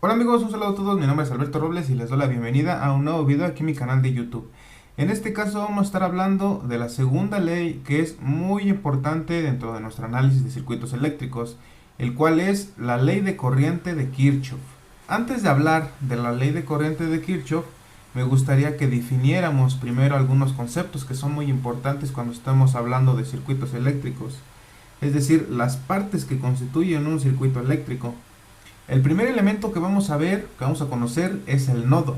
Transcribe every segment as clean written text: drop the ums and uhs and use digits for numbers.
Hola amigos, un saludo a todos, mi nombre es Alberto Robles y les doy la bienvenida a un nuevo video aquí en mi canal de YouTube. En este caso vamos a estar hablando de la segunda ley que es muy importante dentro de nuestro análisis de circuitos eléctricos, el cual es la ley de corriente de Kirchhoff. Antes de hablar de la ley de corriente de Kirchhoff, me gustaría que definiéramos primero algunos conceptos que son muy importantes cuando estamos hablando de circuitos eléctricos, es decir, las partes que constituyen un circuito eléctrico. El primer elemento que vamos a ver, que vamos a conocer, es el nodo.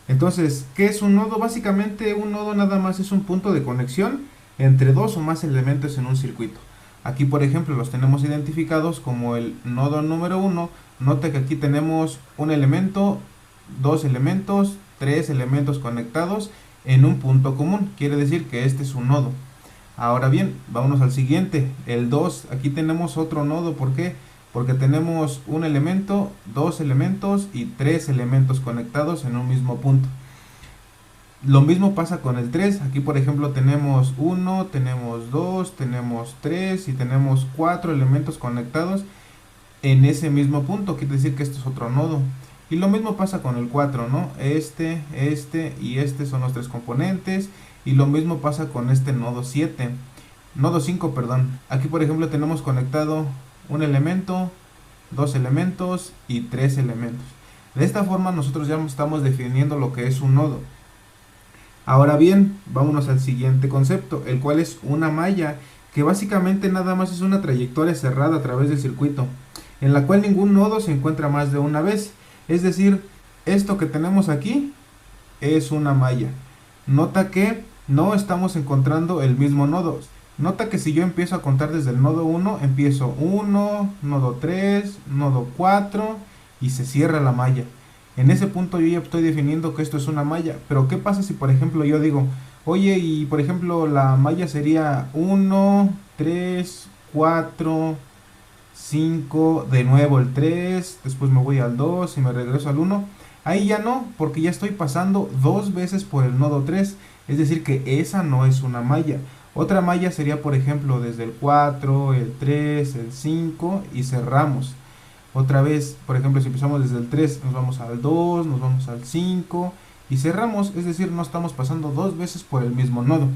Entonces, ¿qué es un nodo? Básicamente un nodo nada más es un punto de conexión entre dos o más elementos en un circuito. Aquí, por ejemplo, los tenemos identificados como el nodo número uno. Nota que aquí tenemos un elemento, dos elementos, tres elementos conectados en un punto común. Quiere decir que este es un nodo. Ahora bien, vámonos al siguiente, el 2. Aquí tenemos otro nodo. ¿Por qué? Porque tenemos un elemento, dos elementos y tres elementos conectados en un mismo punto. Lo mismo pasa con el 3. Aquí por ejemplo tenemos uno, tenemos 2, tenemos 3 y tenemos 4 elementos conectados en ese mismo punto. Quiere decir que este es otro nodo. Y lo mismo pasa con el 4, ¿no? Este y este son los tres componentes. Y lo mismo pasa con este nodo 7. Nodo 5, perdón. Aquí por ejemplo tenemos conectado un elemento, dos elementos y tres elementos. De esta forma nosotros ya estamos definiendo lo que es un nodo. Ahora bien, vámonos al siguiente concepto, el cual es una malla, que básicamente nada más es una trayectoria cerrada a través del circuito, en la cual ningún nodo se encuentra más de una vez. Es decir, esto que tenemos aquí es una malla. Nota que no estamos encontrando el mismo nodo. Nota que si yo empiezo a contar desde el nodo 1, empiezo 1, nodo 3, nodo 4 y se cierra la malla. En ese punto yo ya estoy definiendo que esto es una malla. Pero ¿qué pasa si por ejemplo yo digo, oye, y por ejemplo la malla sería 1, 3, 4, 5, de nuevo el 3, después me voy al 2 y me regreso al 1? Ahí ya no, porque ya estoy pasando dos veces por el nodo 3, es decir que esa no es una malla. Otra malla sería por ejemplo desde el 4, el 3, el 5 y cerramos. Otra vez, por ejemplo, si empezamos desde el 3, nos vamos al 2, nos vamos al 5 y cerramos, es decir, no estamos pasando dos veces por el mismo nodo.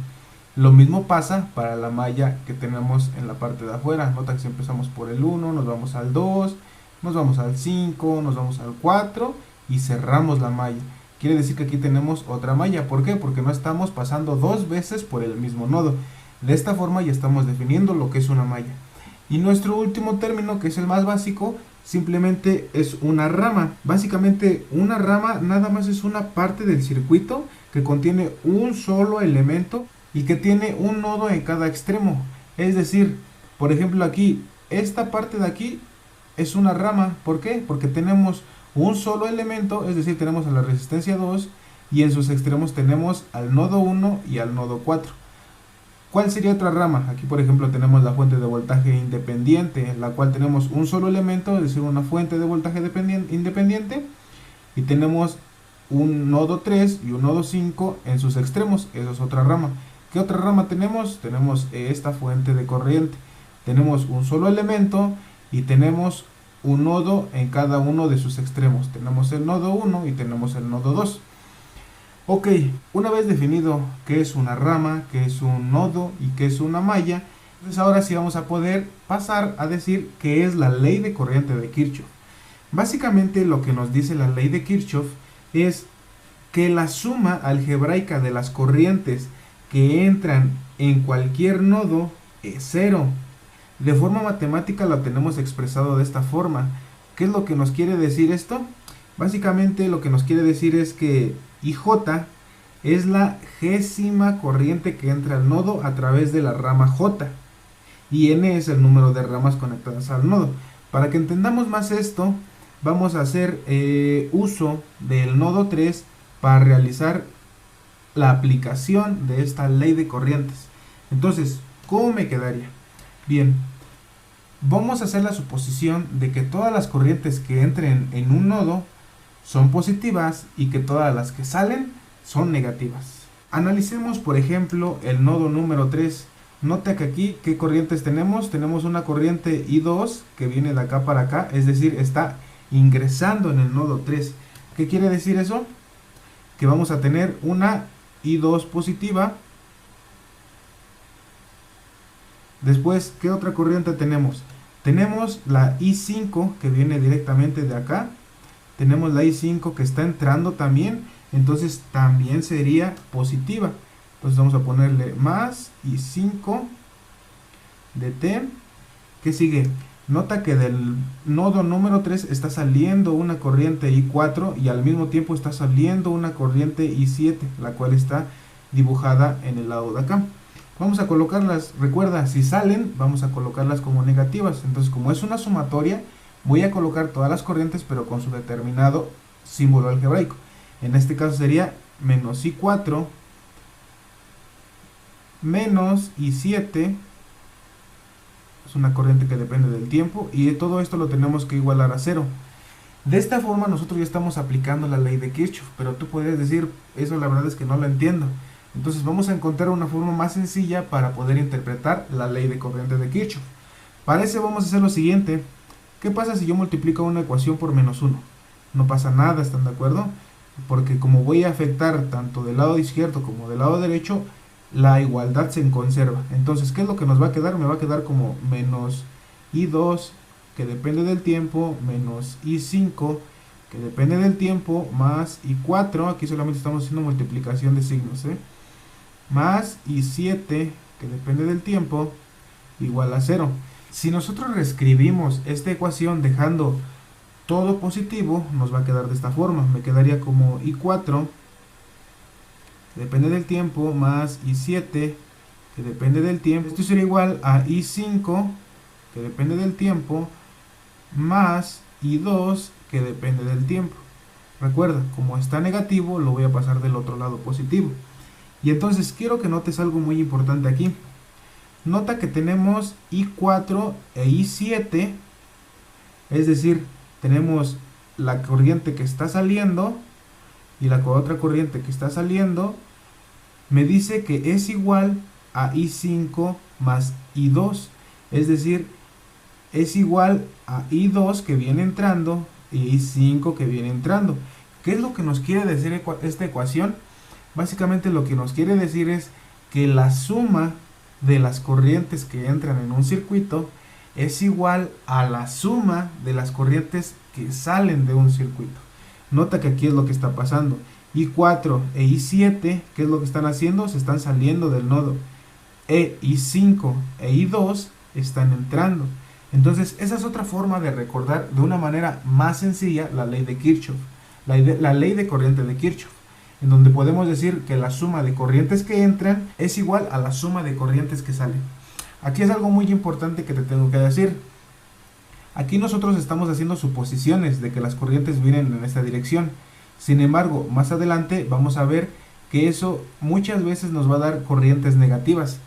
Lo mismo pasa para la malla que tenemos en la parte de afuera. Nota que si empezamos por el 1, nos vamos al 2, nos vamos al 5, nos vamos al 4 y cerramos la malla. Quiere decir que aquí tenemos otra malla. ¿Por qué? Porque no estamos pasando dos veces por el mismo nodo. De esta forma ya estamos definiendo lo que es una malla. Y nuestro último término, que es el más básico, simplemente es una rama. Básicamente una rama nada más es una parte del circuito que contiene un solo elemento y que tiene un nodo en cada extremo. Es decir, por ejemplo aquí, esta parte de aquí es una rama. ¿Por qué? Porque tenemos un solo elemento, es decir, tenemos a la resistencia 2 y en sus extremos tenemos al nodo 1 y al nodo 4. ¿Cuál sería otra rama? Aquí por ejemplo tenemos la fuente de voltaje independiente, en la cual tenemos un solo elemento, es decir, una fuente de voltaje independiente, y tenemos un nodo 3 y un nodo 5 en sus extremos. Eso es otra rama. ¿Qué otra rama tenemos? Tenemos esta fuente de corriente. Tenemos un solo elemento y tenemos un nodo en cada uno de sus extremos. Tenemos el nodo 1 y tenemos el nodo 2. Ok, una vez definido qué es una rama, qué es un nodo y qué es una malla, entonces ahora sí vamos a poder pasar a decir qué es la ley de corriente de Kirchhoff. Básicamente lo que nos dice la ley de Kirchhoff es que la suma algebraica de las corrientes que entran en cualquier nodo es cero. De forma matemática lo tenemos expresado de esta forma. ¿Qué es lo que nos quiere decir esto? Básicamente lo que nos quiere decir es que IJ es la gésima corriente que entra al nodo a través de la rama J. Y N es el número de ramas conectadas al nodo. Para que entendamos más esto, vamos a hacer uso del nodo 3 para realizar la aplicación de esta ley de corrientes. Entonces, ¿cómo me quedaría? Bien, vamos a hacer la suposición de que todas las corrientes que entren en un nodo son positivas y que todas las que salen son negativas. Analicemos por ejemplo el nodo número 3. Nota que aquí, ¿qué corrientes tenemos? Tenemos una corriente I2 que viene de acá para acá, es decir, está ingresando en el nodo 3. ¿Qué quiere decir eso? Que vamos a tener una I2 positiva. Después, ¿qué otra corriente tenemos? Tenemos la I5 que viene directamente de acá. Tenemos la I5 que está entrando también. Entonces también sería positiva. Entonces vamos a ponerle más I5 de T. ¿Qué sigue? Nota que del nodo número 3 está saliendo una corriente I4 y al mismo tiempo está saliendo una corriente I7, la cual está dibujada en el lado de acá. Vamos a colocarlas, recuerda, si salen, vamos a colocarlas como negativas. Entonces, como es una sumatoria, voy a colocar todas las corrientes, pero con su determinado símbolo algebraico. En este caso sería menos I4 menos I7. Es una corriente que depende del tiempo y todo esto lo tenemos que igualar a 0. De esta forma nosotros ya estamos aplicando la ley de Kirchhoff, pero tú podrías decir, eso la verdad es que no lo entiendo. Entonces vamos a encontrar una forma más sencilla para poder interpretar la ley de corriente de Kirchhoff. Para eso vamos a hacer lo siguiente. ¿Qué pasa si yo multiplico una ecuación por menos 1? No pasa nada, ¿están de acuerdo? Porque como voy a afectar tanto del lado izquierdo como del lado derecho, la igualdad se conserva. Entonces, ¿qué es lo que nos va a quedar? Me va a quedar como menos I2, que depende del tiempo, menos I5, que depende del tiempo, más I4, aquí solamente estamos haciendo multiplicación de signos, más I7, que depende del tiempo, igual a 0. Si nosotros reescribimos esta ecuación dejando todo positivo, nos va a quedar de esta forma. Me quedaría como I4, que depende del tiempo, más I7, que depende del tiempo. Esto sería igual a I5, que depende del tiempo, más I2, que depende del tiempo. Recuerda, como está negativo, lo voy a pasar del otro lado positivo. Y entonces quiero que notes algo muy importante aquí. Nota que tenemos I4 e I7, es decir, tenemos la corriente que está saliendo y la otra corriente que está saliendo. Me dice que es igual a I5 más I2, es decir, es igual a I2 que viene entrando y I5 que viene entrando. ¿Qué es lo que nos quiere decir esta ecuación? Básicamente lo que nos quiere decir es que la suma de las corrientes que entran en un circuito es igual a la suma de las corrientes que salen de un circuito. Nota que aquí es lo que está pasando. I4 e I7, ¿qué es lo que están haciendo? Se están saliendo del nodo. I5 e I2 están entrando. Entonces, esa es otra forma de recordar de una manera más sencilla la ley de Kirchhoff, la ley de corriente de Kirchhoff, en donde podemos decir que la suma de corrientes que entran es igual a la suma de corrientes que salen. Aquí es algo muy importante que te tengo que decir. Aquí nosotros estamos haciendo suposiciones de que las corrientes vienen en esta dirección. Sin embargo, más adelante vamos a ver que eso muchas veces nos va a dar corrientes negativas.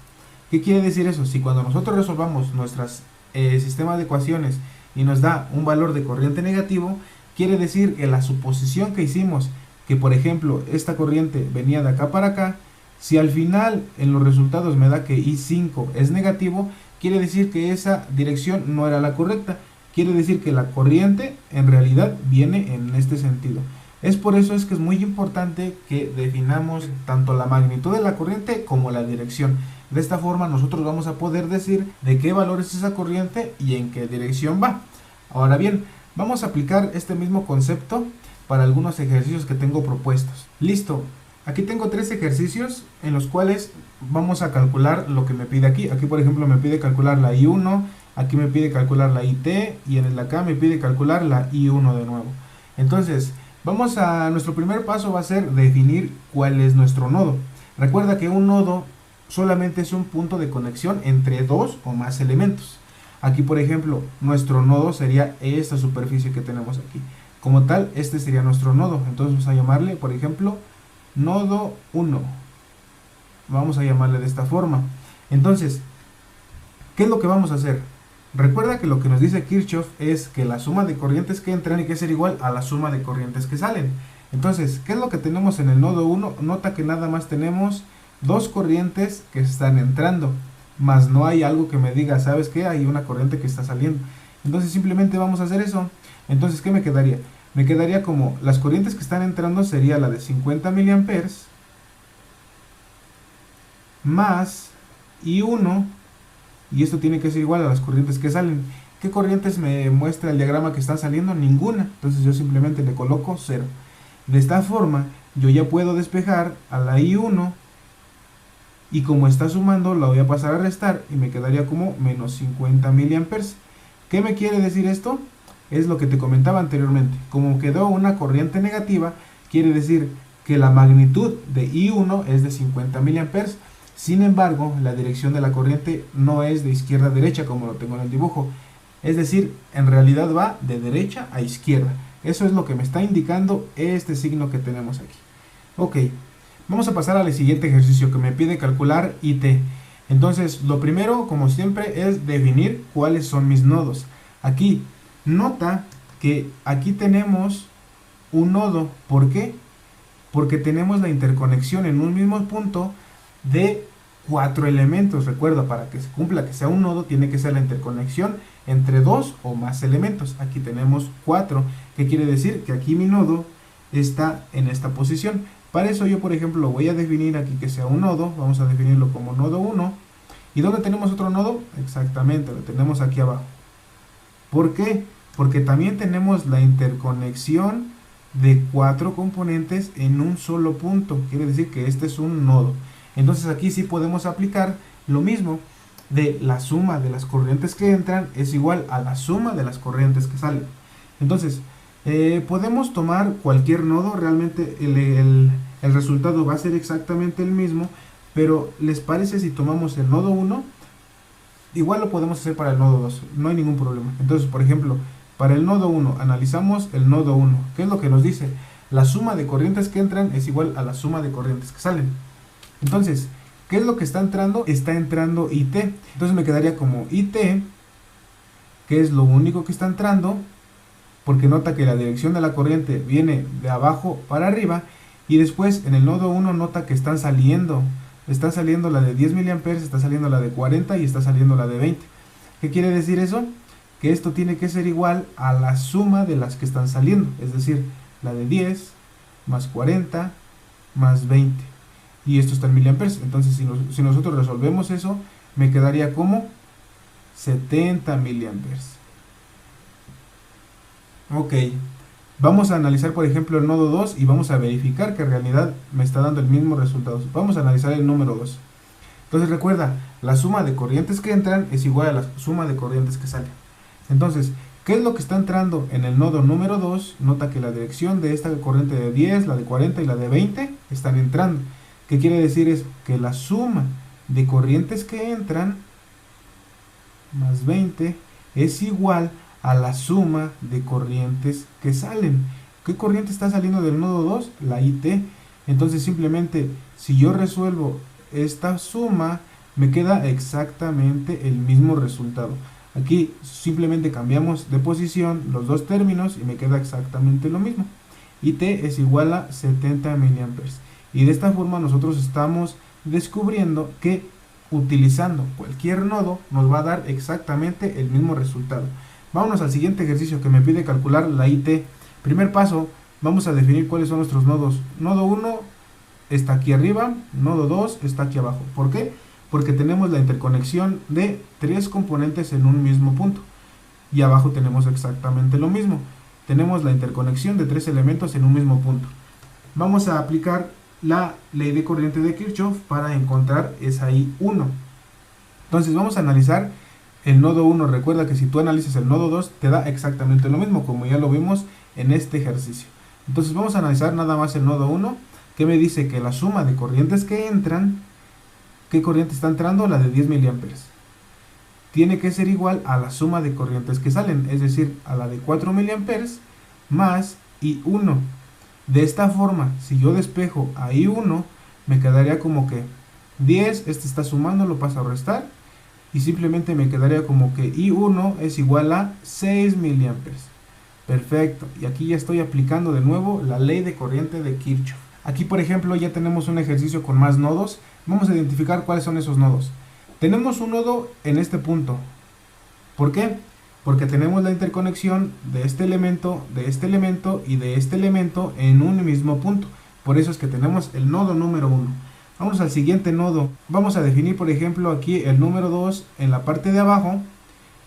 ¿Qué quiere decir eso? Si cuando nosotros resolvamos nuestras sistema de ecuaciones y nos da un valor de corriente negativo, quiere decir que la suposición que hicimos, que por ejemplo esta corriente venía de acá para acá, si al final en los resultados me da que I5 es negativo, quiere decir que esa dirección no era la correcta. Quiere decir que la corriente en realidad viene en este sentido. Es por eso es que es muy importante que definamos tanto la magnitud de la corriente como la dirección. De esta forma nosotros vamos a poder decir de qué valor es esa corriente y en qué dirección va. Ahora bien, vamos a aplicar este mismo concepto para algunos ejercicios que tengo propuestos. Listo, aquí tengo 3 ejercicios en los cuales vamos a calcular lo que me pide aquí. Aquí por ejemplo me pide calcular la I1, aquí me pide calcular la IT y en el de acá me pide calcular la I1 de nuevo. Entonces, nuestro primer paso va a ser definir cuál es nuestro nodo. Recuerda que un nodo solamente es un punto de conexión entre 2 o más elementos. Aquí por ejemplo nuestro nodo sería esta superficie que tenemos aquí. Como tal, este sería nuestro nodo. Entonces vamos a llamarle por ejemplo nodo 1. Vamos a llamarle de esta forma. Entonces, ¿qué es lo que vamos a hacer? Recuerda que lo que nos dice Kirchhoff es que la suma de corrientes que entran tiene que ser igual a la suma de corrientes que salen. Entonces, ¿qué es lo que tenemos en el nodo 1? Nota que nada más tenemos 2 corrientes que están entrando, más no hay algo que me diga, ¿sabes qué? Hay una corriente que está saliendo. Entonces simplemente vamos a hacer eso. Entonces, ¿qué me quedaría? Me quedaría como las corrientes que están entrando sería la de 50 miliamperes más I1, y esto tiene que ser igual a las corrientes que salen. ¿Qué corrientes me muestra el diagrama que están saliendo? Ninguna. Entonces yo simplemente le coloco 0. De esta forma yo ya puedo despejar a la I1 y como está sumando la voy a pasar a restar y me quedaría como menos 50 miliamperes. ¿Qué me quiere decir esto? Es lo que te comentaba anteriormente. Como quedó una corriente negativa, quiere decir que la magnitud de I1 es de 50 miliamperes. Sin embargo, la dirección de la corriente no es de izquierda a derecha como lo tengo en el dibujo. Es decir, en realidad va de derecha a izquierda. Eso es lo que me está indicando este signo que tenemos aquí. Ok, vamos a pasar al siguiente ejercicio que me pide calcular IT. Entonces, lo primero, como siempre, es definir cuáles son mis nodos. Aquí, nota que aquí tenemos un nodo. ¿Por qué? Porque tenemos la interconexión en un mismo punto de 4 elementos. Recuerda, para que se cumpla que sea un nodo, tiene que ser la interconexión entre 2 o más elementos. Aquí tenemos 4, que quiere decir que aquí mi nodo está en esta posición. Para eso yo, por ejemplo, voy a definir aquí que sea un nodo. Vamos a definirlo como nodo 1. ¿Y dónde tenemos otro nodo? Exactamente, lo tenemos aquí abajo. ¿Por qué? Porque también tenemos la interconexión de 4 componentes en un solo punto. Quiere decir que este es un nodo. Entonces aquí sí podemos aplicar lo mismo de la suma de las corrientes que entran es igual a la suma de las corrientes que salen. Entonces, podemos tomar cualquier nodo, realmente el resultado va a ser exactamente el mismo, pero ¿les parece si tomamos el nodo 1? Igual lo podemos hacer para el nodo 2, no hay ningún problema. Entonces, por ejemplo, para el nodo 1, analizamos el nodo 1. ¿Qué es lo que nos dice? La suma de corrientes que entran es igual a la suma de corrientes que salen. Entonces, ¿qué es lo que está entrando? Está entrando IT. Entonces me quedaría como IT, que es lo único que está entrando, porque nota que la dirección de la corriente viene de abajo para arriba, y después en el nodo 1 nota que están saliendo la de 10 miliamperes, está saliendo la de 40 y está saliendo la de 20. ¿Qué quiere decir eso? Que esto tiene que ser igual a la suma de las que están saliendo, es decir, la de 10 más 40 más 20. Y esto está en miliamperes. Entonces, si nosotros resolvemos eso, me quedaría como 70 miliamperes. Ok, vamos a analizar, por ejemplo, el nodo 2 y vamos a verificar que en realidad me está dando el mismo resultado. Vamos a analizar el número 2. Entonces, recuerda, la suma de corrientes que entran es igual a la suma de corrientes que salen. Entonces, ¿qué es lo que está entrando en el nodo número 2? Nota que la dirección de esta corriente de 10, la de 40 y la de 20 están entrando. ¿Qué quiere decir eso? Que la suma de corrientes que entran más 20 es igual a la suma de corrientes que salen. ¿Qué corriente está saliendo del nodo 2? La IT. Entonces simplemente si yo resuelvo esta suma me queda exactamente el mismo resultado. Aquí simplemente cambiamos de posición los dos términos y me queda exactamente lo mismo. IT es igual a 70 miliamperes. Y de esta forma nosotros estamos descubriendo que utilizando cualquier nodo nos va a dar exactamente el mismo resultado. Vámonos al siguiente ejercicio que me pide calcular la IT. Primer paso, vamos a definir cuáles son nuestros nodos. Nodo 1 está aquí arriba, nodo 2 está aquí abajo. ¿Por qué? Porque tenemos la interconexión de 3 componentes en un mismo punto. Y abajo tenemos exactamente lo mismo. Tenemos la interconexión de 3 elementos en un mismo punto. Vamos a aplicar la ley de corriente de Kirchhoff para encontrar esa I1. Entonces vamos a analizar el nodo 1. Recuerda que si tú analizas el nodo 2 te da exactamente lo mismo, como ya lo vimos en este ejercicio. Entonces vamos a analizar nada más el nodo 1, que me dice que la suma de corrientes que entran, ¿qué corriente está entrando? La de 10 miliamperes. Tiene que ser igual a la suma de corrientes que salen, es decir, a la de 4 miliamperes más I1. De esta forma, si yo despejo a I1, me quedaría como que 10, este está sumando, lo paso a restar, y simplemente me quedaría como que I1 es igual a 6 miliamperes. Perfecto, y aquí ya estoy aplicando de nuevo la ley de corriente de Kirchhoff. Aquí, por ejemplo, ya tenemos un ejercicio con más nodos. Vamos a identificar cuáles son esos nodos. Tenemos un nodo en este punto. ¿Por qué? porque tenemos la interconexión de este elemento y de este elemento en un mismo punto. Por eso es que tenemos el nodo número 1. Vamos al siguiente nodo. Vamos a definir, por ejemplo, aquí el número 2 en la parte de abajo.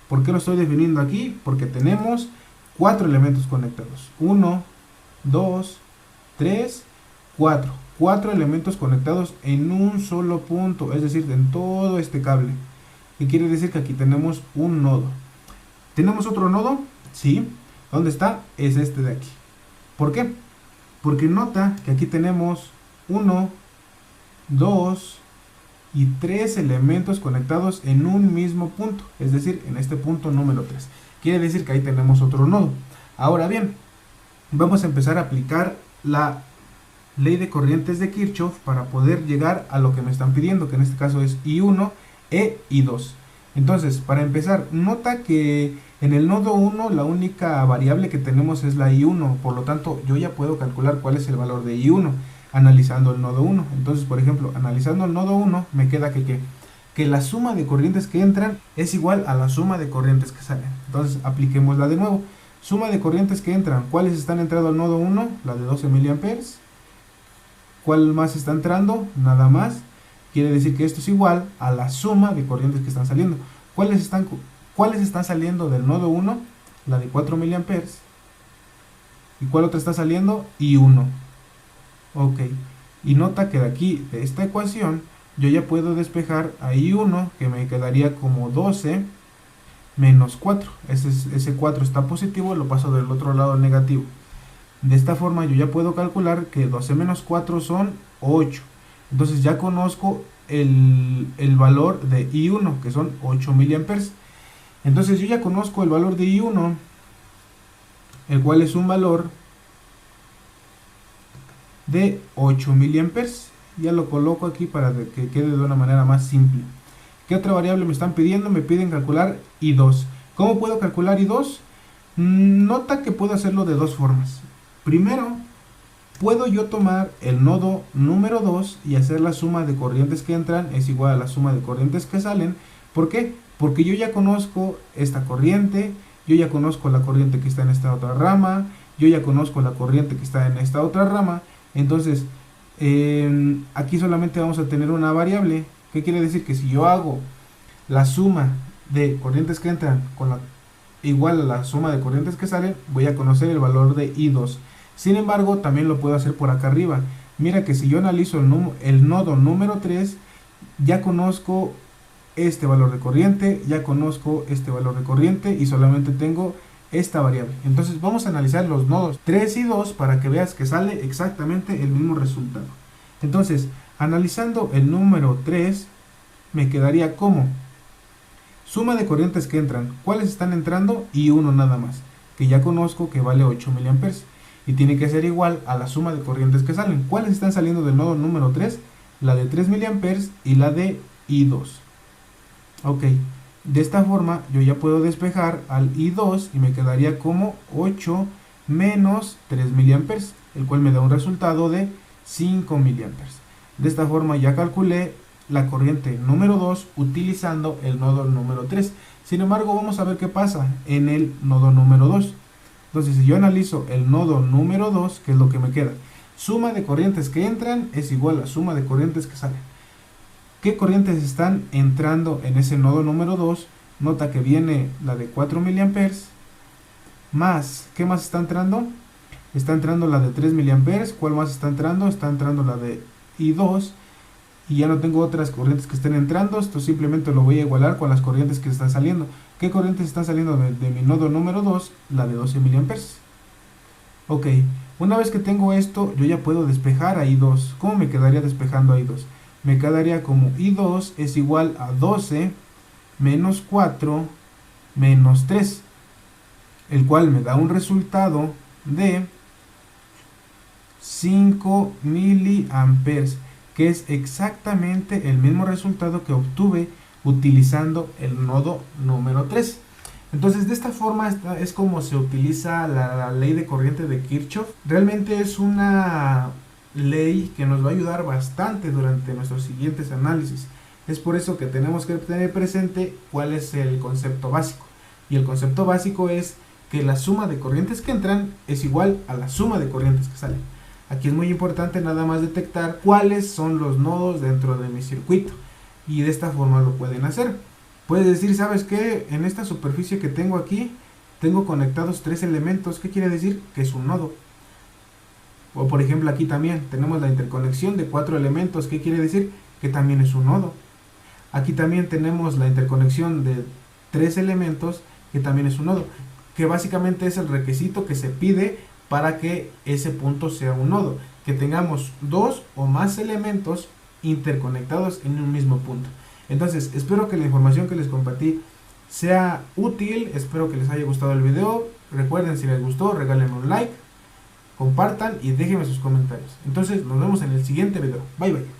¿Por qué lo estoy definiendo aquí? Porque tenemos 4 elementos conectados. 1, 2, 3, 4. 4 elementos conectados en un solo punto, es decir, en todo este cable. ¿Qué quiere decir? Que aquí tenemos un nodo. ¿Tenemos otro nodo? Sí. ¿Dónde está? Es este de aquí. ¿Por qué? Porque nota que aquí tenemos 1, 2 y 3 elementos conectados en un mismo punto, es decir, en este punto número 3. Quiere decir que ahí tenemos otro nodo. Ahora bien, vamos a empezar a aplicar la ley de corrientes de Kirchhoff para poder llegar a lo que me están pidiendo, que en este caso es I1 e I2. Entonces, para empezar, nota que en el nodo 1 la única variable que tenemos es la I1, por lo tanto yo ya puedo calcular cuál es el valor de I1 analizando el nodo 1. Entonces, por ejemplo, analizando el nodo 1 me queda que la suma de corrientes que entran es igual a la suma de corrientes que salen. Entonces, apliquémosla de nuevo. Suma de corrientes que entran. ¿Cuáles están entrando al nodo 1? La de 12 mA. ¿Cuál más está entrando? Nada más. Quiere decir que esto es igual a la suma de corrientes que están saliendo. ¿Cuáles están saliendo del nodo 1? La de 4 mA. ¿Y cuál otra está saliendo? I1. Ok. Y nota que de aquí, de esta ecuación, yo ya puedo despejar a I1, que me quedaría como 12 menos 4. Ese 4 está positivo, lo paso del otro lado negativo. De esta forma yo ya puedo calcular que 12 menos 4 son 8. Entonces ya conozco el valor de I1, que son 8 mA. Entonces yo ya conozco el valor de I1, el cual es un valor de 8 mA. Ya lo coloco aquí para que quede de una manera más simple. ¿Qué otra variable me están pidiendo? Me piden calcular I2. ¿Cómo puedo calcular I2? Nota que puedo hacerlo de dos formas. Primero, puedo yo tomar el nodo número 2 y hacer la suma de corrientes que entran es igual a la suma de corrientes que salen. ¿Por qué? Porque yo ya conozco esta corriente, yo ya conozco la corriente que está en esta otra rama, yo ya conozco la corriente que está en esta otra rama. Entonces, aquí solamente vamos a tener una variable. ¿Qué quiere decir? Que si yo hago la suma de corrientes que entran igual a la suma de corrientes que salen, voy a conocer el valor de I2. Sin embargo, también lo puedo hacer por acá arriba. Mira que si yo analizo el nodo número 3, ya conozco este valor de corriente, ya conozco este valor de corriente y solamente tengo esta variable. Entonces vamos a analizar los nodos 3 y 2 para que veas que sale exactamente el mismo resultado. Entonces, analizando el número 3, me quedaría como suma de corrientes que entran. ¿Cuáles están entrando? I1 nada más, que ya conozco que vale 8 mA. Y tiene que ser igual a la suma de corrientes que salen. ¿Cuáles están saliendo del nodo número 3? La de 3 mA y la de I2. Ok, de esta forma yo ya puedo despejar al I2 y me quedaría como 8 menos 3 mA, el cual me da un resultado de 5 mA. De esta forma ya calculé la corriente número 2 utilizando el nodo número 3. Sin embargo, vamos a ver qué pasa en el nodo número 2. Entonces, si yo analizo el nodo número 2, ¿qué es lo que me queda? Suma de corrientes que entran es igual a suma de corrientes que salen. ¿Qué corrientes están entrando en ese nodo número 2? Nota que viene la de 4 mA más, ¿qué más está entrando? Está entrando la de 3 mA. ¿Cuál más está entrando? Está entrando la de I2. Y ya no tengo otras corrientes que estén entrando. Esto simplemente lo voy a igualar con las corrientes que están saliendo. ¿Qué corrientes están saliendo de mi nodo número 2? La de 12 mA. Ok, una vez que tengo esto, yo ya puedo despejar a I2. ¿Cómo me quedaría despejando a I2? Me quedaría como I2 es igual a 12 menos 4 menos 3, el cual me da un resultado de 5 miliamperes, que es exactamente el mismo resultado que obtuve utilizando el nodo número 3. Entonces, de esta forma es como se utiliza la ley de corriente de Kirchhoff. Realmente es una ley que nos va a ayudar bastante durante nuestros siguientes análisis. Es por eso que tenemos que tener presente cuál es el concepto básico. Y el concepto básico es que la suma de corrientes que entran es igual a la suma de corrientes que salen. Aquí es muy importante nada más detectar cuáles son los nodos dentro de mi circuito. Y de esta forma lo pueden hacer. Puedes decir, ¿sabes qué? En esta superficie que tengo aquí, tengo conectados 3 elementos. ¿Qué quiere decir? Que es un nodo. O por ejemplo aquí también tenemos la interconexión de 4 elementos. ¿Qué quiere decir? Que también es un nodo. Aquí también tenemos la interconexión de 3 elementos, que también es un nodo. Que básicamente es el requisito que se pide para que ese punto sea un nodo. Que tengamos 2 o más elementos interconectados en un mismo punto. Entonces, espero que la información que les compartí sea útil, espero que les haya gustado el video. Recuerden, si les gustó, regálenme un like, compartan y déjenme sus comentarios. Entonces, nos vemos en el siguiente video. Bye bye.